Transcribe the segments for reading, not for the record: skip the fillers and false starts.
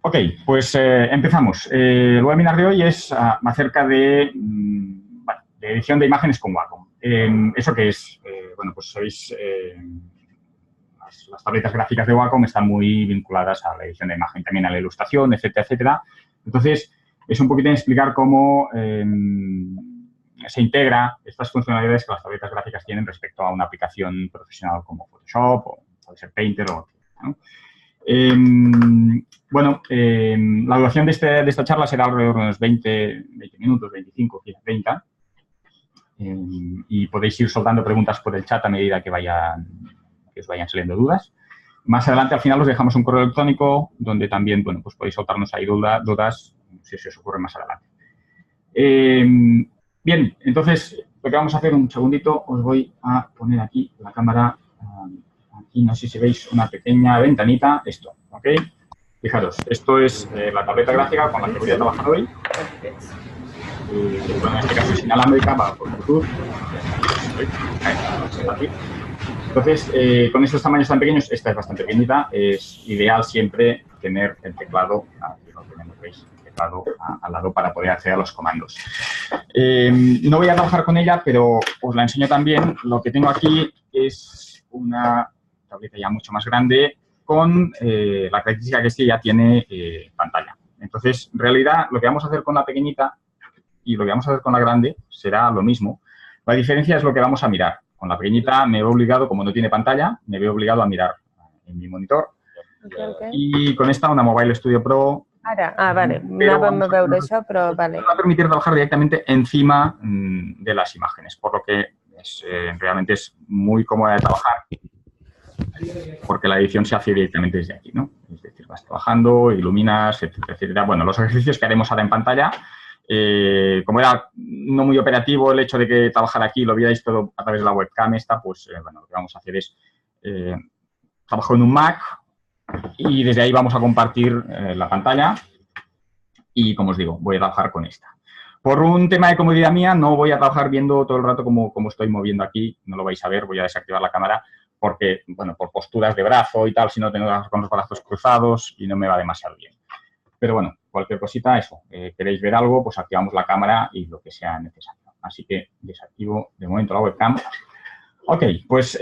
Ok, pues empezamos. El webinar de hoy es acerca de, bueno, de edición de imágenes con Wacom. ¿Eso qué es? Bueno, pues sabéis, las tabletas gráficas de Wacom están muy vinculadas a la edición de imagen, también a la ilustración, etcétera, etcétera. Entonces, es un poquito explicar cómo se integra estas funcionalidades que las tabletas gráficas tienen respecto a una aplicación profesional como Photoshop o puede ser Painter o ¿no? Bueno, la duración de esta charla será alrededor de unos 20 minutos, 25, 30. Y podéis ir soltando preguntas por el chat a medida que os vayan saliendo dudas. Más adelante, al final, os dejamos un correo electrónico donde también, bueno, pues podéis soltarnos ahí dudas si se os ocurre más adelante. Bien, entonces, lo que vamos a hacer, un segundito, os voy a poner aquí la cámara. Aquí no sé si veis una pequeña ventanita, esto, ¿ok? Fijaros, esto es la tableta gráfica con la que voy a trabajar hoy. Bueno, en este caso es inalámbrica, va por Bluetooth. Entonces, con estos tamaños tan pequeños, esta es bastante pequeñita, es ideal siempre tener el teclado, aquí lo tenemos, ¿veis? El teclado al lado para poder acceder a los comandos. No voy a trabajar con ella, pero os la enseño también. Lo que tengo aquí es una tableta ya mucho más grande con la característica que es que ya tiene pantalla. Entonces, en realidad, lo que vamos a hacer con la pequeñita y lo que vamos a hacer con la grande será lo mismo. La diferencia es lo que vamos a mirar. Con la pequeñita me veo obligado, como no tiene pantalla, me veo obligado a mirar en mi monitor. Okay. Y con esta, una Mobile Studio Pro. Ara, vale, anàvem a veure això, però vale. Va a permitir trabajar directamente encima de las imágenes, por lo que realmente es muy cómoda de trabajar, porque la edición se hace directamente desde aquí, ¿no? Es decir, vas trabajando, iluminas, etcétera, etcétera. Bueno, los ejercicios que haremos ahora en pantalla, como era no muy operativo el hecho de que trabajar aquí lo vierais todo a través de la webcam esta, pues bueno, lo que vamos a hacer es trabajo en un Mac y desde ahí vamos a compartir la pantalla y, como os digo, voy a trabajar con esta. Por un tema de comodidad mía, no voy a trabajar viendo todo el rato como estoy moviendo aquí, no lo vais a ver, voy a desactivar la cámara porque, bueno, por posturas de brazo y tal, si no tengo que trabajar con los brazos cruzados y no me va demasiado bien. Pero bueno, cualquier cosita, eso. Queréis ver algo, pues activamos la cámara y lo que sea necesario. Así que desactivo de momento la webcam. Ok, pues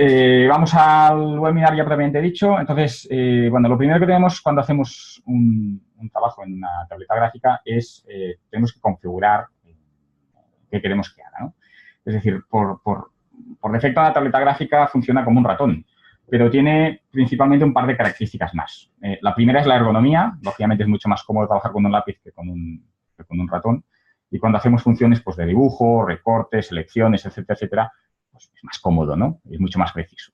vamos al webinar ya previamente dicho. Entonces, bueno, lo primero que tenemos cuando hacemos un trabajo en una tableta gráfica es, tenemos que configurar qué queremos que haga, ¿no? Es decir, por defecto la tableta gráfica funciona como un ratón, pero tiene principalmente un par de características más. La primera es la ergonomía. Lógicamente es mucho más cómodo trabajar con un lápiz que con un ratón. Y cuando hacemos funciones pues, de dibujo, recortes, selecciones, etcétera, etcétera, pues es más cómodo, ¿no? Es mucho más preciso.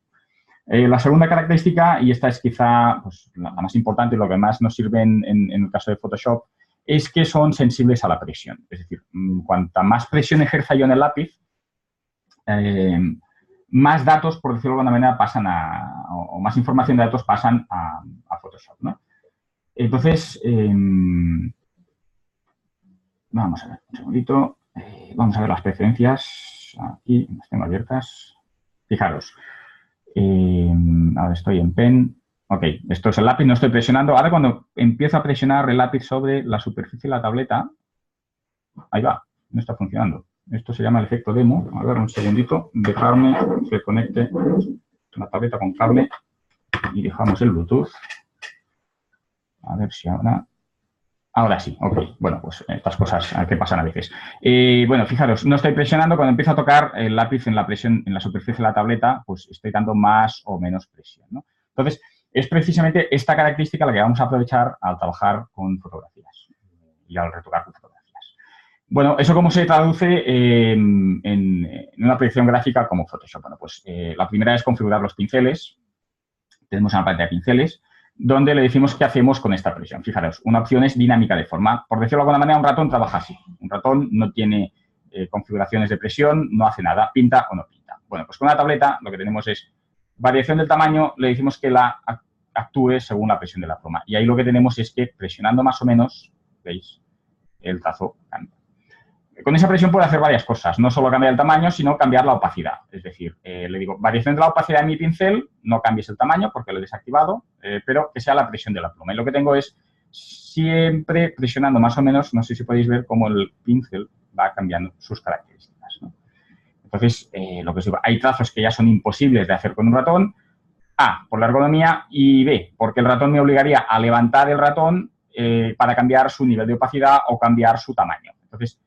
La segunda característica, y esta es quizá pues, la más importante y lo que más nos sirve en el caso de Photoshop, es que son sensibles a la presión. Es decir, cuanta más presión ejerza yo en el lápiz, más datos, por decirlo de alguna manera, pasan o más información de datos pasan a Photoshop, ¿no? Entonces, vamos a ver, un segundito. Vamos a ver las preferencias. Aquí las tengo abiertas. Fijaros. Ahora estoy en Pen. Ok, esto es el lápiz, no estoy presionando. Ahora cuando empiezo a presionar el lápiz sobre la superficie de la tableta, ahí va, no está funcionando. Esto se llama el efecto demo. A ver, un segundito. Dejarme que conecte la tableta con cable y dejamos el Bluetooth. A ver si ahora... Ahora sí, ok. Bueno, pues estas cosas que pasan a veces. Bueno, fijaros, no estoy presionando. Cuando empiezo a tocar el lápiz en la superficie de la tableta, pues estoy dando más o menos presión, ¿no? Entonces, es precisamente esta característica la que vamos a aprovechar al trabajar con fotografías y al retocar con fotografías. Bueno, ¿eso cómo se traduce en una proyección gráfica como Photoshop? Bueno, pues la primera es configurar los pinceles. Tenemos una pantalla de pinceles donde le decimos qué hacemos con esta presión. Fijaros, una opción es dinámica de forma. Por decirlo de alguna manera, un ratón trabaja así. Un ratón no tiene configuraciones de presión, no hace nada, pinta o no pinta. Bueno, pues con una tableta lo que tenemos es variación del tamaño, le decimos que la actúe según la presión de la pluma. Y ahí lo que tenemos es que presionando más o menos, ¿veis? El trazo cambia. Con esa presión puedo hacer varias cosas, no solo cambiar el tamaño, sino cambiar la opacidad. Es decir, le digo, variación de la opacidad de mi pincel, no cambies el tamaño porque lo he desactivado, pero que sea la presión de la pluma. Y lo que tengo es, siempre presionando más o menos, no sé si podéis ver cómo el pincel va cambiando sus características, ¿no? Entonces, lo que os digo, hay trazos que ya son imposibles de hacer con un ratón, A, por la ergonomía, y B, porque el ratón me obligaría a levantar el ratón para cambiar su nivel de opacidad o cambiar su tamaño. Entonces,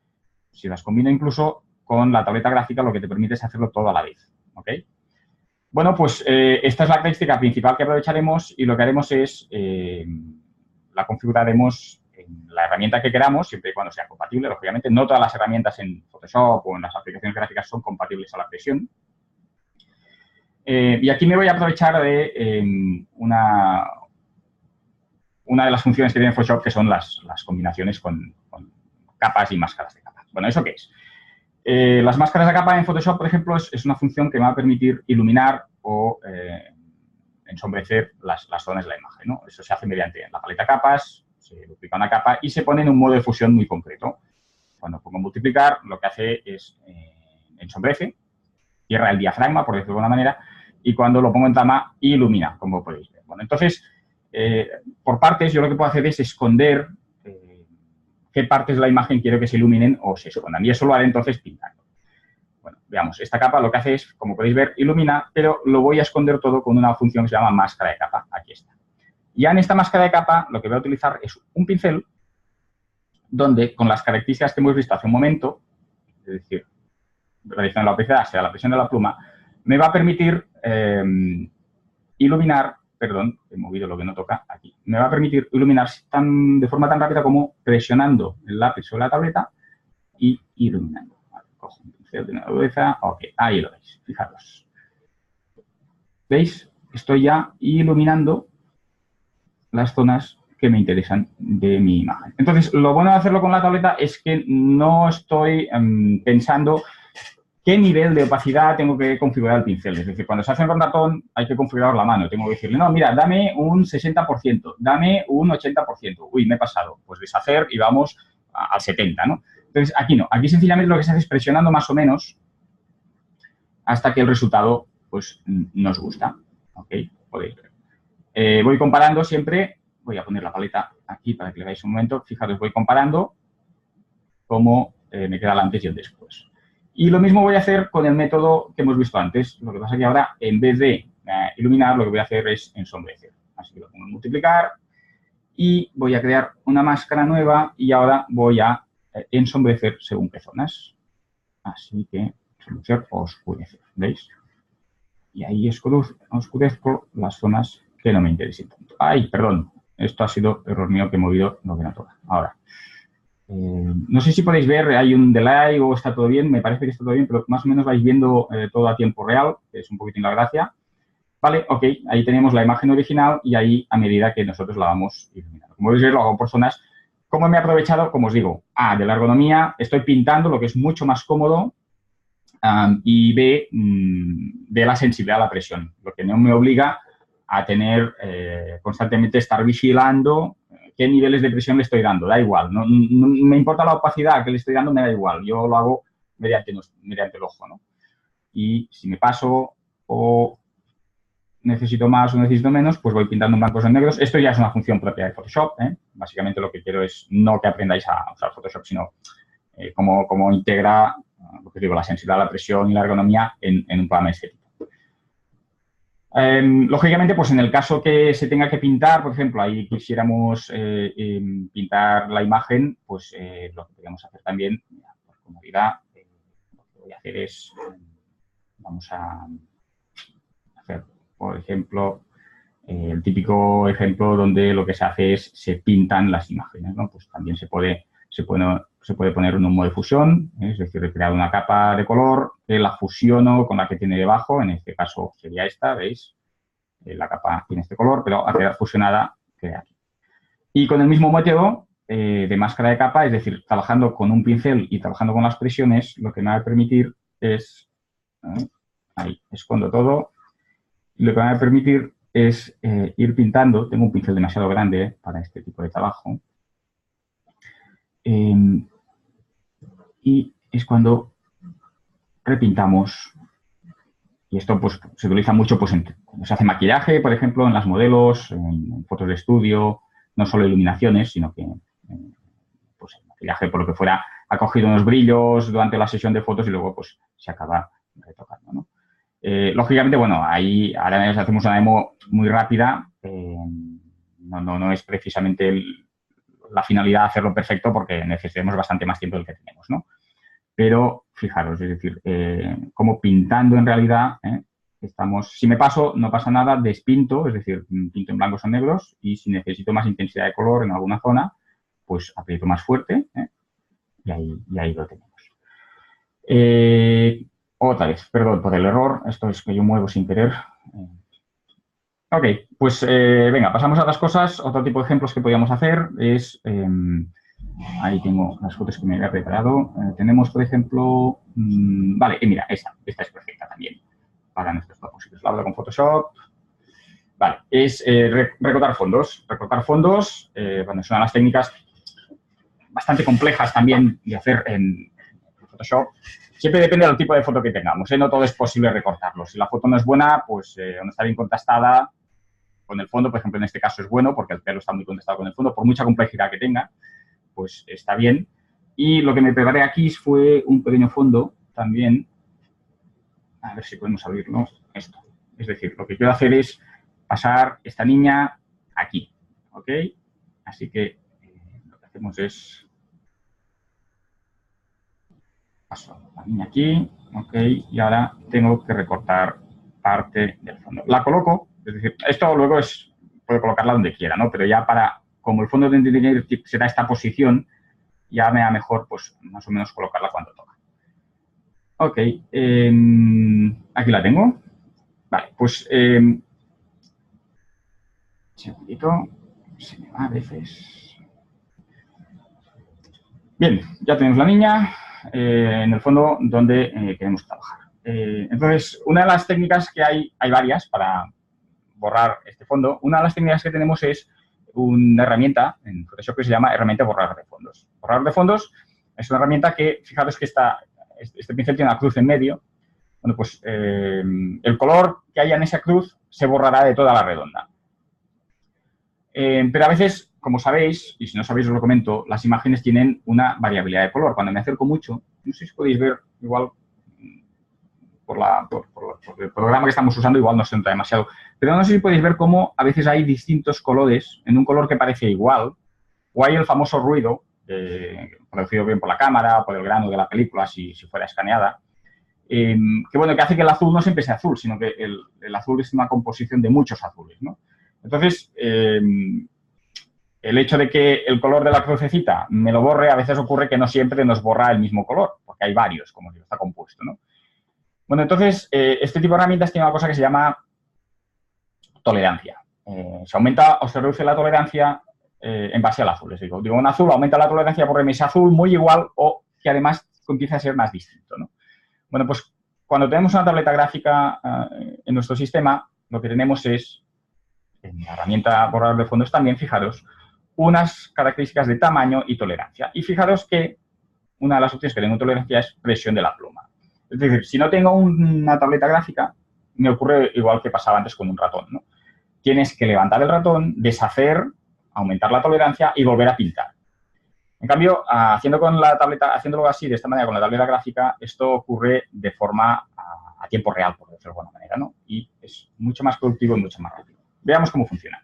si las combino incluso con la tableta gráfica, lo que te permite es hacerlo todo a la vez, ¿ok? Bueno, pues esta es la característica principal que aprovecharemos y lo que haremos es la configuraremos en la herramienta que queramos, siempre y cuando sea compatible. Lógicamente, no todas las herramientas en Photoshop o en las aplicaciones gráficas son compatibles a la presión. Y aquí me voy a aprovechar de una de las funciones que tiene Photoshop, que son las combinaciones con capas y máscaras de capas. Bueno, ¿eso qué es? Las máscaras de capa en Photoshop, por ejemplo, es una función que me va a permitir iluminar o ensombrecer las zonas de la imagen, ¿no? Eso se hace mediante la paleta capas, se duplica una capa y se pone en un modo de fusión muy concreto. Cuando pongo multiplicar, lo que hace es ensombrece, cierra el diafragma, por decirlo de alguna manera, y cuando lo pongo en tama, ilumina, como podéis ver. Bueno, entonces, por partes, yo lo que puedo hacer es esconder qué partes de la imagen quiero que se iluminen o se escondan. Y eso lo haré entonces pintando. Bueno, veamos, esta capa lo que hace es, como podéis ver, ilumina, pero lo voy a esconder todo con una función que se llama máscara de capa. Aquí está. Ya en esta máscara de capa lo que voy a utilizar es un pincel donde, con las características que hemos visto hace un momento, es decir, realizando la opacidad, sea la presión de la pluma, me va a permitir iluminar, perdón, he movido lo que no toca aquí, me va a permitir iluminar de forma tan rápida como presionando el lápiz sobre la tableta y iluminando. Vale, cojo un pincel de una dureza, ok, ahí lo veis, fijaros. ¿Veis? Estoy ya iluminando las zonas que me interesan de mi imagen. Entonces, lo bueno de hacerlo con la tableta es que no estoy pensando qué nivel de opacidad tengo que configurar el pincel. Es decir, cuando se hace con ratón hay que configurar la mano. Tengo que decirle, no, mira, dame un 60%, dame un 80%. Uy, me he pasado. Pues deshacer y vamos al 70%, ¿no? Entonces, aquí no. Aquí sencillamente lo que se hace es presionando más o menos hasta que el resultado, pues, nos gusta. ¿Ok? Podéis ver. Voy comparando siempre. Voy a poner la paleta aquí para que le veáis un momento. Fijaros, voy comparando cómo me queda el antes y el después. Y lo mismo voy a hacer con el método que hemos visto antes. Lo que pasa es que ahora, en vez de iluminar, lo que voy a hacer es ensombrecer. Así que lo pongo en multiplicar y voy a crear una máscara nueva y ahora voy a ensombrecer según qué zonas. Así que ensombrecer o oscurecer, ¿veis? Y ahí oscurezco las zonas que no me interesen tanto. ¡Ay, perdón! Esto ha sido error mío que he movido lo que no toca. Ahora. No sé si podéis ver, hay un delay o está todo bien, me parece que está todo bien, pero más o menos vais viendo todo a tiempo real, que es un poquitín la gracia. Vale, ok, ahí tenemos la imagen original y ahí a medida que nosotros la vamos iluminando. Como veis, lo hago por zonas. ¿Cómo me he aprovechado? Como os digo, A, de la ergonomía, estoy pintando, lo que es mucho más cómodo, y B, de la sensibilidad a la presión, lo que no me obliga a tener constantemente estar vigilando qué niveles de presión le estoy dando, da igual, no me importa la opacidad que le estoy dando, me da igual, yo lo hago mediante el ojo, ¿no? Y si me paso o necesito más o necesito menos, pues voy pintando en blancos o en negros. Esto ya es una función propia de Photoshop, ¿eh? Básicamente lo que quiero es no que aprendáis a usar Photoshop, sino cómo integra, lo que digo, la sensibilidad a la presión y la ergonomía en un programa de este tipo. Lógicamente, pues en el caso que se tenga que pintar, por ejemplo, ahí quisiéramos pintar la imagen, pues lo que podemos hacer también, por comodidad, lo que voy a hacer es, vamos a hacer, por ejemplo, el típico ejemplo donde lo que se hace es se pintan las imágenes, ¿no? Pues también se puede poner en un modo de fusión, es decir, recrear una capa de color que la fusiono con la que tiene debajo, en este caso sería esta, ¿veis? La capa tiene este color, pero al quedar fusionada queda aquí. Y con el mismo método de máscara de capa, es decir, trabajando con un pincel y trabajando con las presiones, lo que me va a permitir es, ahí, escondo todo, y lo que me va a permitir es ir pintando, tengo un pincel demasiado grande para este tipo de trabajo, y es cuando repintamos, y esto pues se utiliza mucho pues cuando se hace maquillaje, por ejemplo, en las modelos, en fotos de estudio, no solo iluminaciones, sino que pues el maquillaje, por lo que fuera, ha cogido unos brillos durante la sesión de fotos y luego pues se acaba retocando, ¿no? Lógicamente, bueno, ahí ahora hacemos una demo muy rápida. No es precisamente la finalidad hacerlo perfecto porque necesitamos bastante más tiempo del que tenemos, ¿no? Pero fijaros, es decir, como pintando en realidad, si me paso, no pasa nada, despinto, es decir, pinto en blancos o negros y si necesito más intensidad de color en alguna zona, pues aprieto más fuerte y ahí lo tenemos. Otra vez, perdón por el error, esto es que yo muevo sin querer. Ok, pues venga, pasamos a otras cosas. Otro tipo de ejemplos que podríamos hacer es, ahí tengo las fotos que me había preparado. Tenemos, por ejemplo, vale, mira, esta es perfecta también para nuestros propósitos. La abro con Photoshop. Vale, es recortar fondos. Recortar fondos, bueno, es una de las técnicas bastante complejas también de hacer en Photoshop. Siempre depende del tipo de foto que tengamos, no todo es posible recortarlo. Si la foto no es buena, pues o no está bien contrastada con el fondo, por ejemplo, en este caso es bueno porque el pelo está muy contrastado con el fondo, por mucha complejidad que tenga, pues está bien. Y lo que me preparé aquí fue un pequeño fondo también, a ver si podemos abrirlo, esto. Es decir, lo que quiero hacer es pasar esta niña aquí, ¿ok? Así que lo que hacemos es paso la niña aquí, ok, y ahora tengo que recortar parte del fondo. La coloco, es decir, esto luego puedo colocarla donde quiera, ¿no? Pero ya como el fondo será esta posición, ya me da mejor, pues, más o menos colocarla cuando toca. Ok, aquí la tengo. Vale, pues, un segundito, se me va a veces. Bien, ya tenemos la niña en el fondo donde queremos trabajar. Entonces, una de las técnicas que hay varias para borrar este fondo. Una de las técnicas que tenemos es una herramienta en Photoshop que se llama herramienta borrar de fondos. Borrar de fondos es una herramienta que, fijaros que este pincel tiene una cruz en medio. Bueno, pues el color que haya en esa cruz se borrará de toda la redonda. Pero a veces, como sabéis, y si no sabéis os lo comento, las imágenes tienen una variabilidad de color. Cuando me acerco mucho, no sé si podéis ver, igual por el programa que estamos usando, igual no se nota demasiado, pero no sé si podéis ver cómo a veces hay distintos colores en un color que parece igual, o hay el famoso ruido, producido bien por la cámara, por el grano de la película, si fuera escaneada, que hace que el azul no siempre sea azul, sino que el azul es una composición de muchos azules, ¿no? Entonces, el hecho de que el color de la crucecita me lo borre, a veces ocurre que no siempre nos borra el mismo color, porque hay varios, como digo, está compuesto, ¿no? Bueno, entonces, este tipo de herramientas tiene una cosa que se llama tolerancia. Se aumenta o se reduce la tolerancia en base al azul. Les digo, un azul aumenta la tolerancia por ese azul muy igual o que además empieza a ser más distinto, ¿no? Bueno, pues cuando tenemos una tableta gráfica en nuestro sistema, lo que tenemos es, en la herramienta borrador de fondos también, fijaros, unas características de tamaño y tolerancia. Y fijaros que una de las opciones que tengo tolerancia es presión de la pluma. Es decir, si no tengo una tableta gráfica, me ocurre igual que pasaba antes con un ratón, ¿no? Tienes que levantar el ratón, deshacer, aumentar la tolerancia y volver a pintar. En cambio, haciéndolo así, de esta manera, con la tableta gráfica, esto ocurre de forma a tiempo real, por decirlo de alguna manera, ¿no? Y es mucho más productivo y mucho más rápido. Veamos cómo funciona.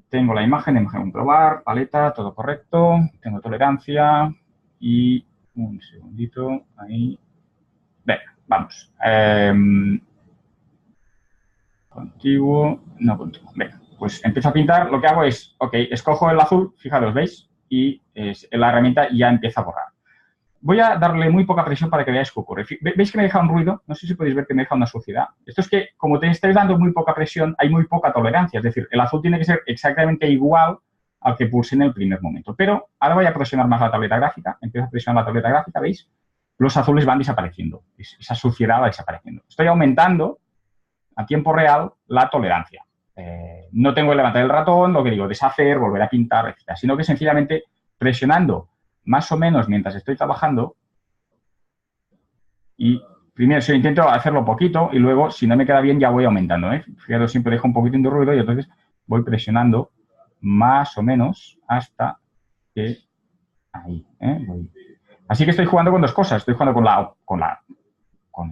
Tengo la imagen, déjame comprobar, paleta, todo correcto, tengo tolerancia y un segundito, ahí. Venga, vamos. Contiguo, no contiguo. Venga, pues empiezo a pintar. Lo que hago es, ok, escojo el azul, fijaros, ¿veis? Y la herramienta ya empieza a borrar. Voy a darle muy poca presión para que veáis qué ocurre. ¿Veis que me deja un ruido? No sé si podéis ver que me deja una suciedad. Esto es que, como te estáis dando muy poca presión, hay muy poca tolerancia. Es decir, el azul tiene que ser exactamente igual al que pulse en el primer momento. Pero ahora voy a presionar más la tableta gráfica. Empiezo a presionar la tableta gráfica, ¿veis? Los azules van desapareciendo. Esa suciedad va desapareciendo. Estoy aumentando a tiempo real la tolerancia. No tengo que levantar el ratón, lo que digo, deshacer, volver a pintar, etc. Sino que sencillamente presionando más o menos mientras estoy trabajando y primero yo intento hacerlo poquito y luego, si no me queda bien, ya voy aumentando, ¿eh? Fíjate, siempre dejo un poquitín de ruido y entonces voy presionando más o menos hasta que ahí. Así que estoy jugando con dos cosas. Estoy jugando con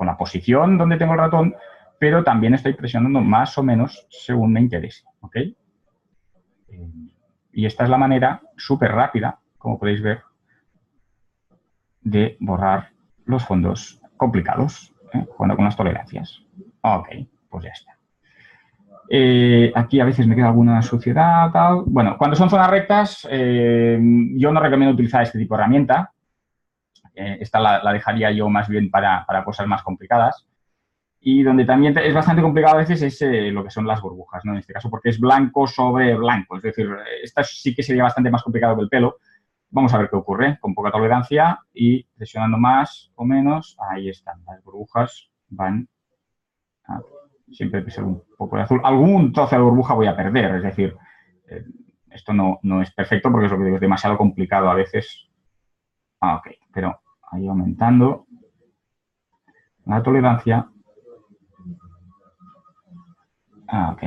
la posición donde tengo el ratón, pero también estoy presionando más o menos según me interese. ¿Ok? Y esta es la manera súper rápida, como podéis ver, de borrar los fondos complicados, jugando con las tolerancias. Ok, pues ya está. Aquí a veces me queda alguna suciedad, tal. Bueno, cuando son zonas rectas, yo no recomiendo utilizar este tipo de herramienta. Esta la dejaría yo más bien para cosas más complicadas. Y donde también es bastante complicado a veces es lo que son las burbujas, ¿no? En este caso, porque es blanco sobre blanco. Es decir, esta sí que sería bastante más complicado que el pelo. Vamos a ver qué ocurre. Con poca tolerancia y presionando más o menos, ahí están. Las burbujas van a siempre ser un poco de azul. Algún trozo de burbuja voy a perder, es decir, esto no es perfecto porque es lo que digo, es demasiado complicado a veces. Ok, pero ahí aumentando la tolerancia. Ok.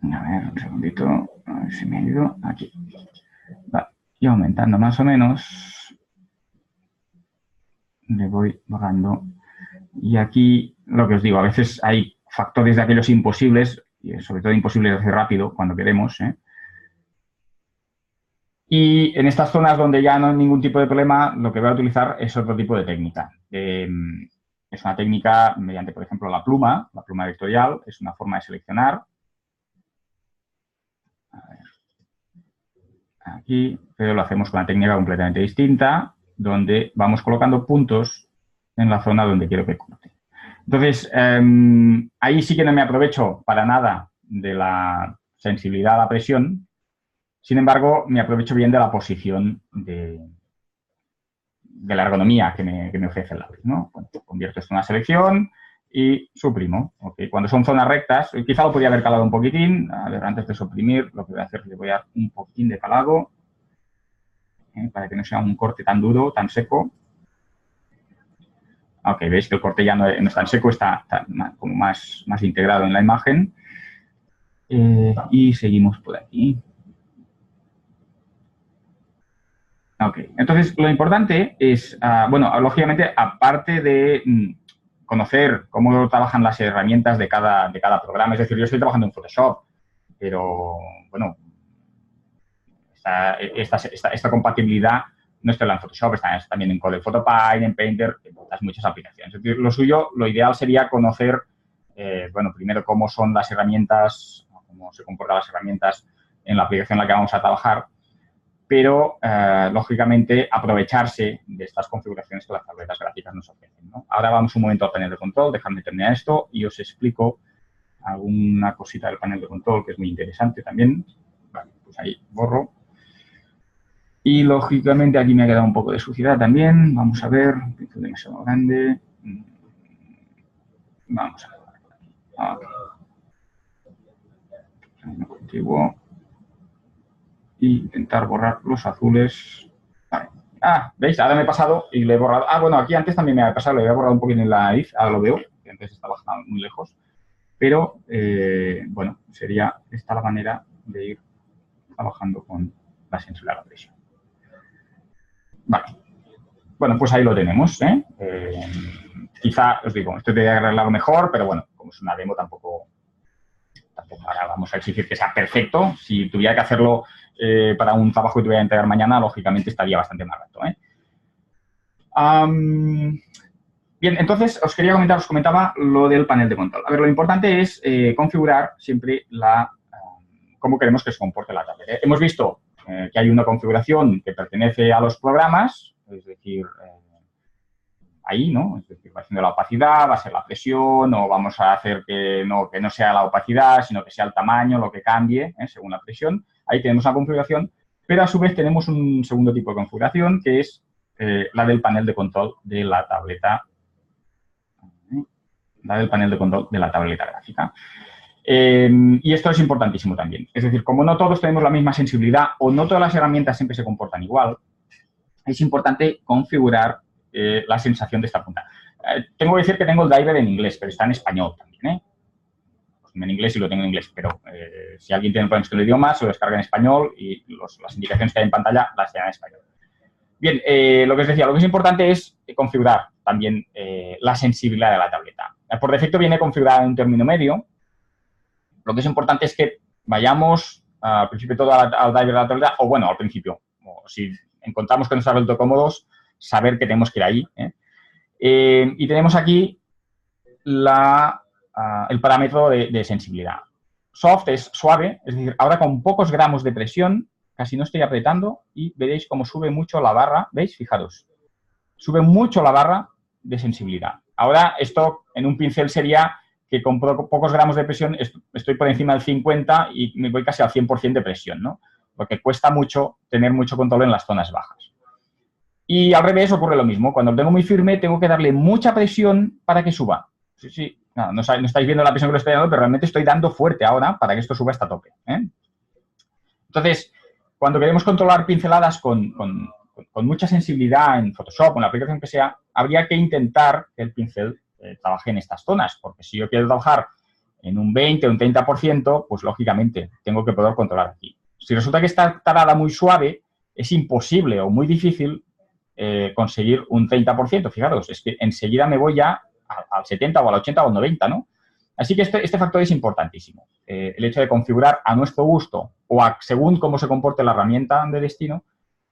A ver, un segundito. A ver si me ha ido. Aquí. Vale. Y aumentando más o menos. Le voy bajando. Y aquí, lo que os digo, a veces hay factores de aquellos imposibles, y sobre todo imposibles de hacer rápido cuando queremos. Y en estas zonas donde ya no hay ningún tipo de problema, lo que voy a utilizar es otro tipo de técnica. Es una técnica mediante, por ejemplo, la pluma vectorial, es una forma de seleccionar. A ver. Aquí, pero lo hacemos con una técnica completamente distinta, donde vamos colocando puntos en la zona donde quiero que corte. Entonces, ahí sí que no me aprovecho para nada de la sensibilidad a la presión. Sin embargo, me aprovecho bien de la posición de la ergonomía que me ofrece el lápiz, ¿no? Bueno, convierto esto en una selección y suprimo. ¿Okay? Cuando son zonas rectas, quizá lo podría haber calado un poquitín. A ver, antes de suprimir, lo que voy a hacer es le voy a dar un poquitín de calado para que no sea un corte tan duro, tan seco. Ok, veis que el corte ya no es tan seco, está como más integrado en la imagen. Y seguimos por aquí. Ok, entonces lo importante es, bueno, lógicamente, aparte de conocer cómo trabajan las herramientas de cada programa, es decir, yo estoy trabajando en Photoshop, pero, bueno, esta compatibilidad no está en Photoshop, está también en Code Photopine, en Painter, en otras muchas aplicaciones. Es decir, lo ideal sería conocer, bueno, primero cómo son las herramientas, cómo se comportan las herramientas en la aplicación en la que vamos a trabajar, pero, lógicamente, aprovecharse de estas configuraciones que las tabletas gráficas nos ofrecen, ¿no? Ahora vamos un momento al panel de control, dejadme terminar esto y os explico alguna cosita del panel de control que es muy interesante también. Vale, pues ahí borro. Y, lógicamente, aquí me ha quedado un poco de suciedad también. Vamos a ver, un pincel demasiado grande. Vamos a ver. Okay. Contiguo. Y intentar borrar los azules. Vale. ¿Veis? Ahora me he pasado y le he borrado. Bueno, aquí antes también me había pasado, le había borrado un poquito en la nariz, ahora lo veo, que antes estaba muy lejos. Pero, bueno, sería esta la manera de ir trabajando con la sensibilidad a la presión. Vale. Bueno, pues ahí lo tenemos. Quizá, os digo, esto debería arreglarlo mejor, pero bueno, como es una demo, tampoco ahora vamos a exigir que sea perfecto. Si tuviera que hacerlo para un trabajo que tuviera que entregar mañana, lógicamente estaría bastante más rato. Bien, entonces os comentaba lo del panel de control. A ver, lo importante es configurar siempre cómo queremos que se comporte la tablet. Hemos visto que hay una configuración que pertenece a los programas, es decir, ahí, ¿no? Es decir, va siendo la opacidad, va a ser la presión, o vamos a hacer que no sea la opacidad, sino que sea el tamaño, lo que cambie, según la presión. Ahí tenemos una configuración, pero a su vez tenemos un segundo tipo de configuración, que es la del panel de control de la tableta. La del panel de control de la tableta gráfica. Y esto es importantísimo también. Es decir, como no todos tenemos la misma sensibilidad o no todas las herramientas siempre se comportan igual, es importante configurar la sensación de esta punta. Tengo que decir que tengo el driver en inglés, pero está en español también, ¿eh? En inglés y lo tengo en inglés, pero si alguien tiene problemas con el idioma, se lo descarga en español y las indicaciones que hay en pantalla las tiene en español. Bien, lo que os decía, lo que es importante es configurar también la sensibilidad de la tableta. Por defecto viene configurada en un término medio. Lo que es importante es que vayamos al principio todo al driver de la tableta, o bueno, al principio, o si encontramos que nos ha vuelto cómodos, saber que tenemos que ir ahí, ¿eh? Y tenemos aquí el parámetro de sensibilidad. Soft es suave, es decir, ahora con pocos gramos de presión, casi no estoy apretando y veréis cómo sube mucho la barra, ¿veis? Fijaros, sube mucho la barra de sensibilidad. Ahora esto en un pincel sería que con pocos gramos de presión estoy por encima del 50 y me voy casi al 100% de presión, ¿no? Porque cuesta mucho tener mucho control en las zonas bajas. Y al revés ocurre lo mismo. Cuando lo tengo muy firme, tengo que darle mucha presión para que suba. Sí, sí. No estáis viendo la presión que lo estoy dando, pero realmente estoy dando fuerte ahora para que esto suba hasta tope, ¿eh? Entonces, cuando queremos controlar pinceladas con mucha sensibilidad en Photoshop o en la aplicación que sea, habría que intentar que el pincel trabaje en estas zonas, porque si yo quiero trabajar en un 20 o un 30%, pues lógicamente tengo que poder controlar aquí. Si resulta que está tarada muy suave, es imposible o muy difícil conseguir un 30%. Fijaros, es que enseguida me voy ya al 70 o al 80 o al 90, ¿no? Así que este factor es importantísimo. El hecho de configurar a nuestro gusto o según cómo se comporte la herramienta de destino,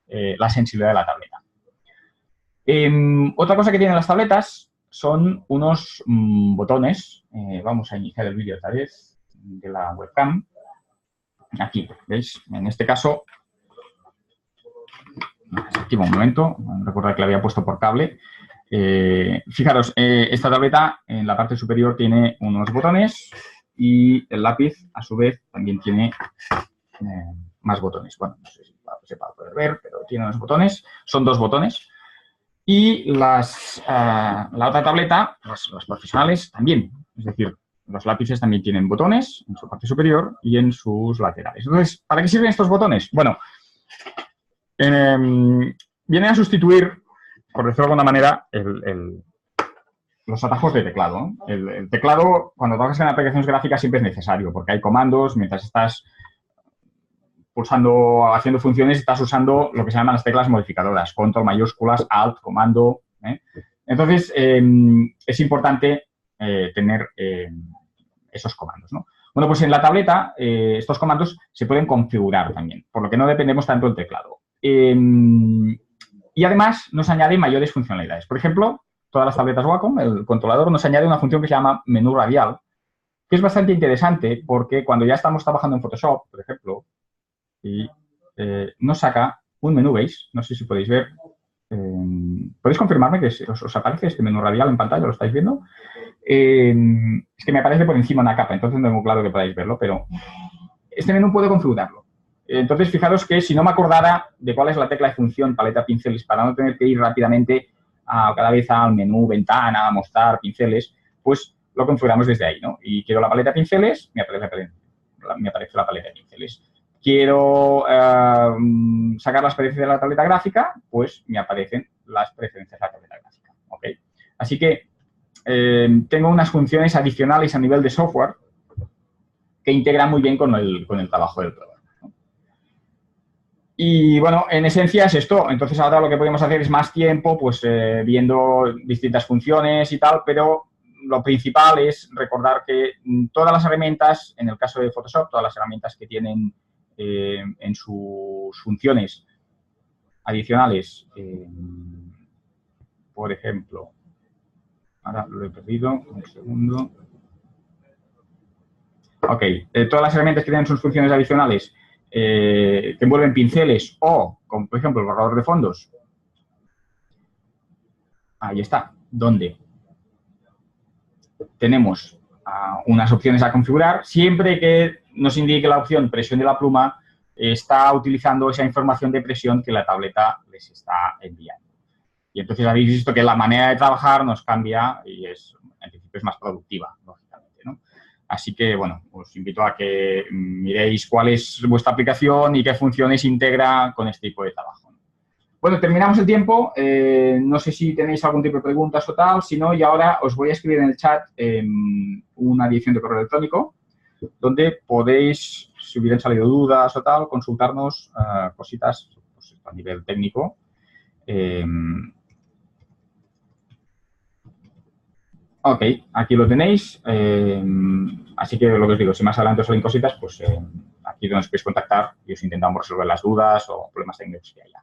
la sensibilidad de la tableta. Otra cosa que tienen las tabletas son unos botones. Vamos a iniciar el vídeo otra vez de la webcam. Aquí, ¿veis? En este caso, desactivo un momento. Recordad que la había puesto por cable. Fijaros, esta tableta en la parte superior tiene unos botones y el lápiz, a su vez, también tiene más botones. Bueno, no sé si se va a poder ver, pero tiene unos botones. Son 2 botones. Y la otra tableta, las profesionales, también. Es decir, los lápices también tienen botones en su parte superior y en sus laterales. Entonces, ¿para qué sirven estos botones? Bueno, vienen a sustituir, por decirlo de alguna manera, los atajos de teclado, ¿no? El teclado, cuando trabajas en aplicaciones gráficas, siempre es necesario, porque hay comandos, mientras estás pulsando, haciendo funciones, estás usando lo que se llaman las teclas modificadoras, control mayúsculas, alt, comando, ¿eh? Entonces, es importante tener esos comandos, ¿no? Bueno, pues en la tableta estos comandos se pueden configurar también, por lo que no dependemos tanto del teclado. Y además nos añade mayores funcionalidades. Por ejemplo, todas las tabletas Wacom, el controlador nos añade una función que se llama menú radial, que es bastante interesante porque cuando ya estamos trabajando en Photoshop, por ejemplo, y nos saca un menú, ¿veis? No sé si podéis ver. ¿Podéis confirmarme que os aparece este menú radial en pantalla? ¿Lo estáis viendo? Es que me aparece por encima una capa, entonces no tengo claro que podáis verlo, pero este menú puedo configurarlo. Entonces, fijaros que si no me acordara de cuál es la tecla de función paleta pinceles para no tener que ir rápidamente cada vez al menú, ventana, mostrar pinceles, pues lo configuramos desde ahí, ¿no? Y quiero la paleta pinceles, me aparece la paleta de pinceles. Quiero sacar las preferencias de la tableta gráfica, pues me aparecen las preferencias de la tableta gráfica, ¿ok? Así que tengo unas funciones adicionales a nivel de software que integran muy bien con el trabajo del programa, ¿no? Y, bueno, en esencia es esto. Entonces, ahora lo que podemos hacer es más tiempo, pues, viendo distintas funciones y tal, pero lo principal es recordar que todas las herramientas, en el caso de Photoshop, todas las herramientas que tienen en sus funciones adicionales, por ejemplo, ahora lo he perdido, un segundo. Ok, todas las herramientas que tienen sus funciones adicionales que envuelven pinceles o, como por ejemplo, el borrador de fondos. Ahí está, donde tenemos unas opciones a configurar, siempre que nos indique la opción presión de la pluma, está utilizando esa información de presión que la tableta les está enviando. Y entonces habéis visto que la manera de trabajar nos cambia y en principio es más productiva, lógicamente, ¿no? Así que, bueno, os invito a que miréis cuál es vuestra aplicación y qué funciones integra con este tipo de trabajo. Bueno, terminamos el tiempo. No sé si tenéis algún tipo de preguntas o tal. Si no, y ahora os voy a escribir en el chat una dirección de correo electrónico donde podéis, si hubieran salido dudas o tal, consultarnos cositas pues, a nivel técnico. Ok, aquí lo tenéis. Así que lo que os digo, si más adelante os salen cositas, pues aquí donde os podéis contactar y os intentamos resolver las dudas o problemas técnicos que haya.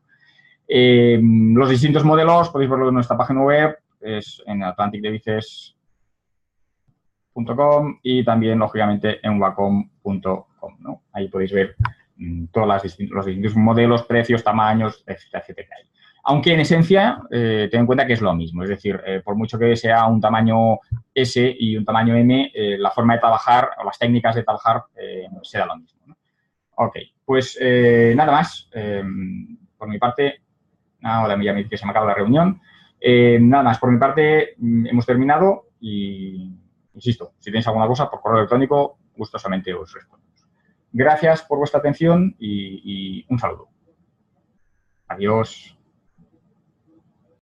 Los distintos modelos podéis verlo en nuestra página web, es en atlanticdevices.com y también, lógicamente, en wacom.com, ¿no? Ahí podéis ver todos los distintos modelos, precios, tamaños, etcétera, etcétera. Aunque en esencia, ten en cuenta que es lo mismo. Es decir, por mucho que sea un tamaño S y un tamaño M, la forma de trabajar o las técnicas de trabajar será lo mismo, ¿no? Ok, pues nada más. Por mi parte, ahora ya que se me acaba la reunión. Nada más, por mi parte hemos terminado y, insisto, si tenéis alguna cosa por correo electrónico, gustosamente os respondo. Gracias por vuestra atención y un saludo. Adiós.